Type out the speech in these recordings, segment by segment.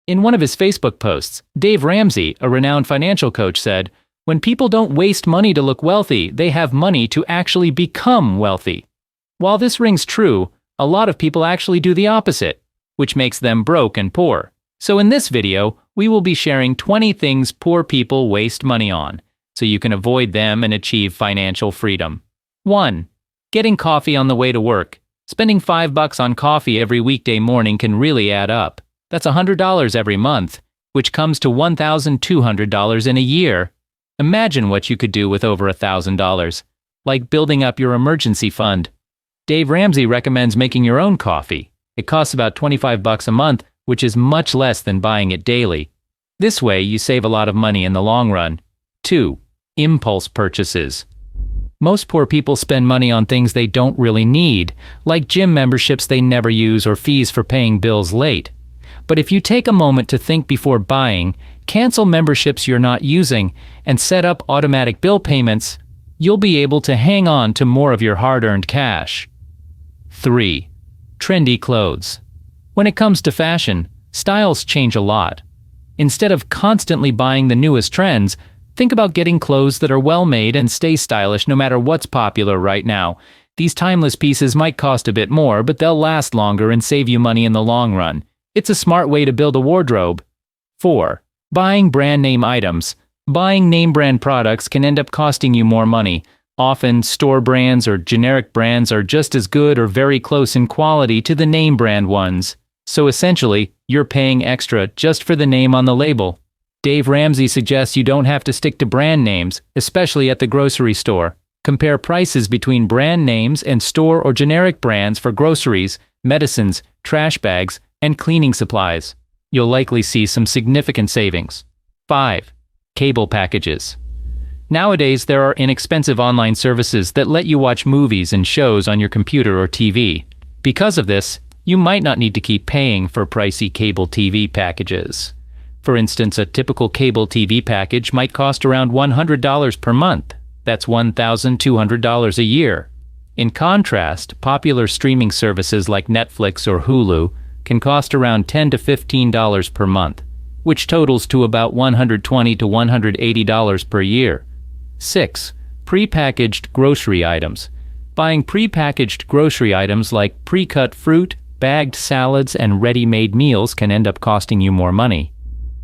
In one of his Facebook posts, Dave Ramsey, a renowned financial coach, said, "When people don't waste money to look wealthy, they have money to actually become wealthy." While this rings true, a lot of people actually do the opposite, which makes them broke and poor. So in this video, we will be sharing 20 things poor people waste money on, so you can avoid them and achieve financial freedom. 1. Getting coffee on the way to work. Spending $5 on coffee every weekday morning can really add up. That's $100 every month, which comes to $1,200 in a year. Imagine what you could do with over $1,000, like building up your emergency fund. Dave Ramsey recommends making your own coffee. It costs about $25 a month, which is much less than buying it daily. This way, you save a lot of money in the long run. 2. Impulse purchases. Most poor people spend money on things they don't really need, like gym memberships they never use or fees for paying bills late. But if you take a moment to think before buying, cancel memberships you're not using, and set up automatic bill payments, you'll be able to hang on to more of your hard-earned cash. 3. Trendy clothes. When it comes to fashion, styles change a lot. Instead of constantly buying the newest trends, think about getting clothes that are well-made and stay stylish no matter what's popular right now. These timeless pieces might cost a bit more, but they'll last longer and save you money in the long run. It's a smart way to build a wardrobe. 4. Buying brand name items. Buying name brand products can end up costing you more money. Often, store brands or generic brands are just as good or very close in quality to the name brand ones. So essentially, you're paying extra just for the name on the label. Dave Ramsey suggests you don't have to stick to brand names, especially at the grocery store. Compare prices between brand names and store or generic brands for groceries, medicines, trash bags, and cleaning supplies. You'll likely see some significant savings. 5. Cable packages. Nowadays, there are inexpensive online services that let you watch movies and shows on your computer or TV. Because of this, you might not need to keep paying for pricey cable TV packages. For instance, a typical cable TV package might cost around $100 per month. That's $1,200 a year. In contrast, popular streaming services like Netflix or Hulu can cost around $10 to $15 per month, which totals to about $120 to $180 per year. 6. Pre-packaged grocery items. Buying pre-packaged grocery items like pre-cut fruit, bagged salads, and ready-made meals can end up costing you more money.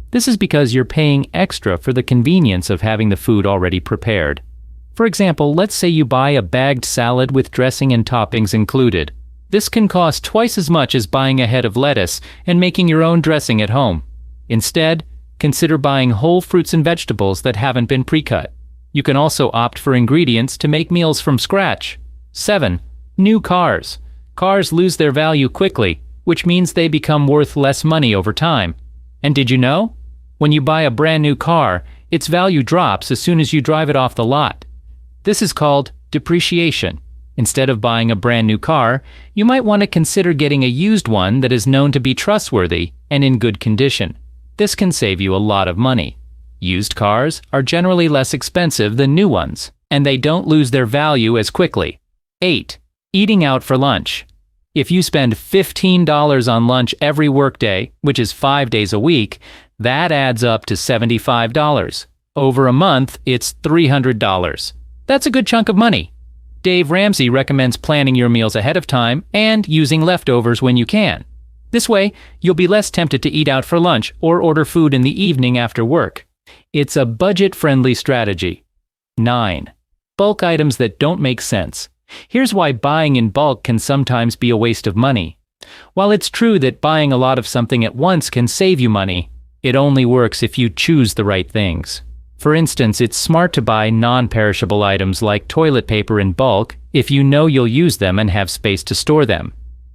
This is because you're paying extra for the convenience of having the food already prepared. For example, let's say you buy a bagged salad with dressing and toppings included. This can cost twice as much as buying a head of lettuce and making your own dressing at home. Instead, consider buying whole fruits and vegetables that haven't been pre-cut. You can also opt for ingredients to make meals from scratch. 7. New cars. Cars lose their value quickly, which means they become worth less money over time. And did you know? When you buy a brand new car, its value drops as soon as you drive it off the lot. This is called depreciation. Instead of buying a brand new car, you might want to consider getting a used one that is known to be trustworthy and in good condition. This can save you a lot of money. Used cars are generally less expensive than new ones, and they don't lose their value as quickly. 8. Eating out for lunch. If you spend $15 on lunch every workday, which is 5 days a week, that adds up to $75. Over a month, it's $300. That's a good chunk of money. Dave Ramsey recommends planning your meals ahead of time and using leftovers when you can. This way, you'll be less tempted to eat out for lunch or order food in the evening after work. It's a budget-friendly strategy. 9. Bulk items that don't make sense. Here's why buying in bulk can sometimes be a waste of money. While it's true that buying a lot of something at once can save you money, it only works if you choose the right things. For instance, it's smart to buy non-perishable items like toilet paper in bulk if you know you'll use them and have space to store them.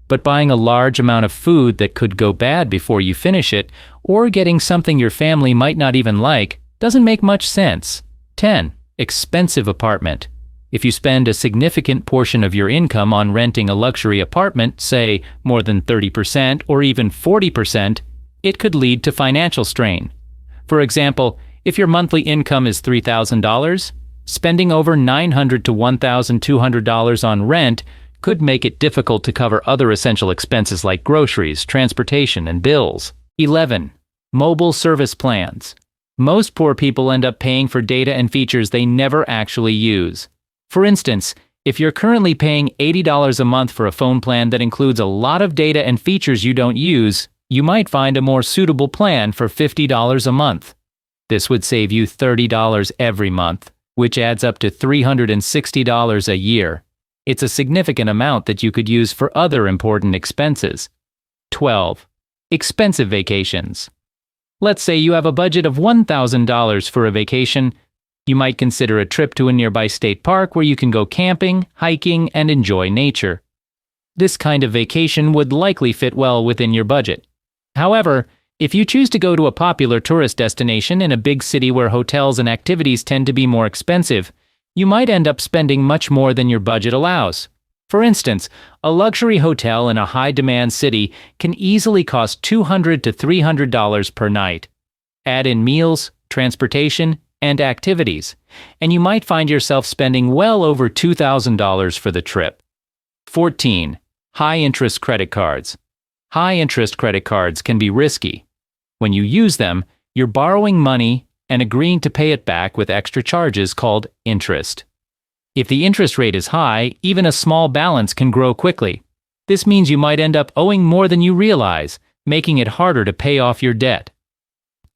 But buying a large amount of food that could go bad before you finish it, or getting something your family might not even like, doesn't make much sense. 10. Expensive apartment. If you spend a significant portion of your income on renting a luxury apartment, say more than 30% or even 40%, it could lead to financial strain. For example, if your monthly income is $3,000, spending over $900 to $1,200 on rent could make it difficult to cover other essential expenses like groceries, transportation, and bills. 11. Mobile service plans. Most poor people end up paying for data and features they never actually use. For instance, if you're currently paying $80 a month for a phone plan that includes a lot of data and features you don't use, you might find a more suitable plan for $50 a month. This would save you $30 every month, which adds up to $360 a year. It's a significant amount that you could use for other important expenses. 12. Expensive vacations. Let's say you have a budget of $1,000 for a vacation. You might consider a trip to a nearby state park where you can go camping, hiking, and enjoy nature. This kind of vacation would likely fit well within your budget. However, if you choose to go to a popular tourist destination in a big city where hotels and activities tend to be more expensive, you might end up spending much more than your budget allows. For instance, a luxury hotel in a high-demand city can easily cost $200 to $300 per night. Add in meals, transportation, and activities, and you might find yourself spending well over $2,000 for the trip. 14. High-interest credit cards. High-interest credit cards can be risky. When you use them, you're borrowing money and agreeing to pay it back with extra charges called interest. If the interest rate is high, even a small balance can grow quickly. This means you might end up owing more than you realize, making it harder to pay off your debt.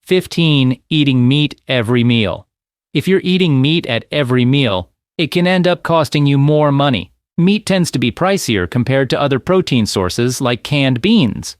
15. Eating meat every meal. If you're eating meat at every meal, it can end up costing you more money. Meat tends to be pricier compared to other protein sources like canned beans.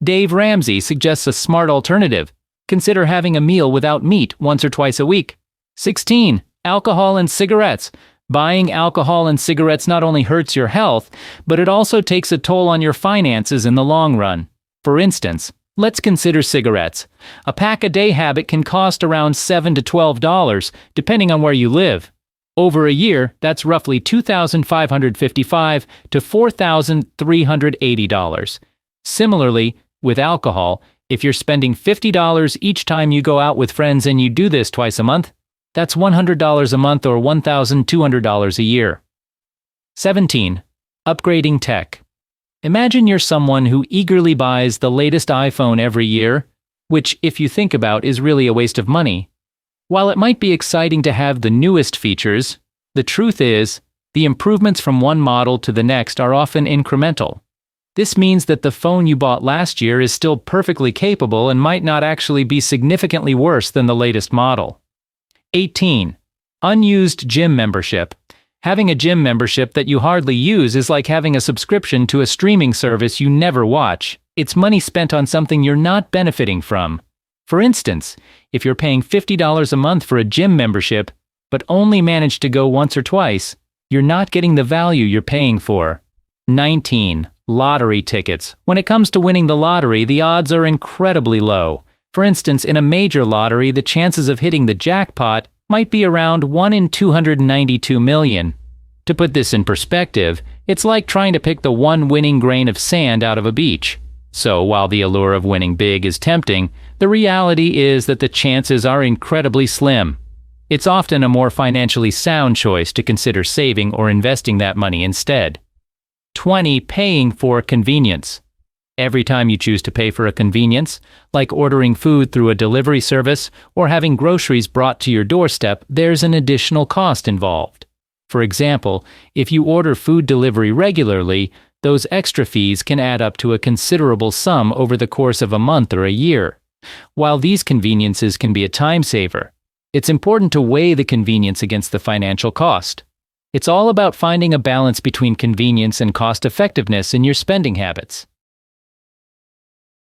Dave Ramsey suggests a smart alternative. Consider having a meal without meat once or twice a week. 16. Alcohol and cigarettes. Buying alcohol and cigarettes not only hurts your health, but it also takes a toll on your finances in the long run. For instance, let's consider cigarettes. A pack-a-day habit can cost around $7 to $12, depending on where you live. Over a year, that's roughly $2,555 to $4,380. Similarly, with alcohol, if you're spending $50 each time you go out with friends and you do this twice a month, that's $100 a month or $1,200 a year. 17. Upgrading tech. Imagine you're someone who eagerly buys the latest iPhone every year, which, if you think about, is really a waste of money. While it might be exciting to have the newest features, the truth is, the improvements from one model to the next are often incremental. This means that the phone you bought last year is still perfectly capable and might not actually be significantly worse than the latest model. 18. Unused gym membership. Having a gym membership that you hardly use is like having a subscription to a streaming service you never watch. It's money spent on something you're not benefiting from. For instance, if you're paying $50 a month for a gym membership, but only manage to go once or twice, you're not getting the value you're paying for. 19. Lottery tickets. When it comes to winning the lottery, the odds are incredibly low. For instance, in a major lottery, the chances of hitting the jackpot might be around 1 in 292 million. To put this in perspective, it's like trying to pick the one winning grain of sand out of a beach. So while the allure of winning big is tempting, the reality is that the chances are incredibly slim. It's often a more financially sound choice to consider saving or investing that money instead. 20. Paying for convenience. Every time you choose to pay for a convenience, like ordering food through a delivery service or having groceries brought to your doorstep, there's an additional cost involved. For example, if you order food delivery regularly, those extra fees can add up to a considerable sum over the course of a month or a year. While these conveniences can be a time saver, it's important to weigh the convenience against the financial cost. It's all about finding a balance between convenience and cost effectiveness in your spending habits.